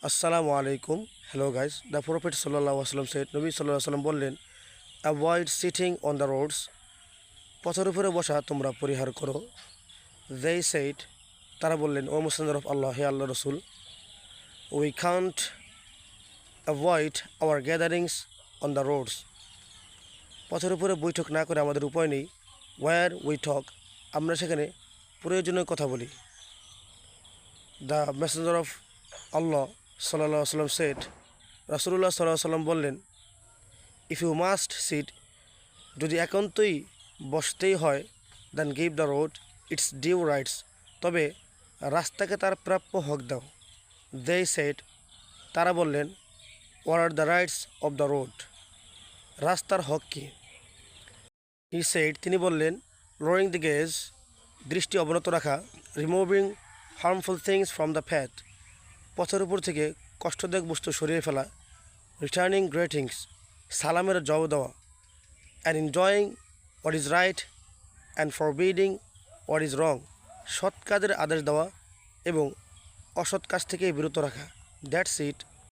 আসসালামু আলাইকুম। Hello guys, the prophet সাল্লাল্লাহু আলাইহি ওয়াসাল্লাম সেড, নবী সাল্লাল্লাহু আলাইহি ওয়াসাল্লাম বললেন, avoid sitting on the roads, পথের উপরে বসা তোমরা পরিহার করো। they said, তারা বললেন, ও মেসেঞ্জার অফ আল্লাহ, হে আল্লাহ রসুল, we can't avoid our gatherings on the roads, পথের উপরে বৈঠক না করে আমাদের উপায় নেই। ওয়্যার উই টক, আমরা সেখানে প্রয়োজনীয় কথা বলি। দ্য মেসেঞ্জার অফ আল্লাহ সাল্লাল্লাহু আলাইহি ওয়াসাল্লাম সেড, রাসূলুল্লাহ সাল্লাল্লাহু আলাইহি ওয়াসাল্লাম বললেন, ইফ ইউ মাস্ট সিট, যদি একান্তই বসতেই হয়, then give the road its due rights, তবে রাস্তাকে তার প্রাপ্য হক দাও। দে সেট, তারা বললেন, what are the rights of the road, রাস্তার হক কী? হি সেট, তিনি বললেন, লোয়িং দ্য গেজ, দৃষ্টি অবনত রাখা, removing harmful things from the path, পথের উপর থেকে কষ্টদায়ক বস্তু সরিয়ে ফেলা, রিটার্নিং গ্রেটিংস, সালামের জবাব দেওয়া, and enjoying what is right and forbidding what is wrong, সৎ কাজের আদেশ দেওয়া এবং অসৎ কাজ থেকে বিরত রাখা। That's it.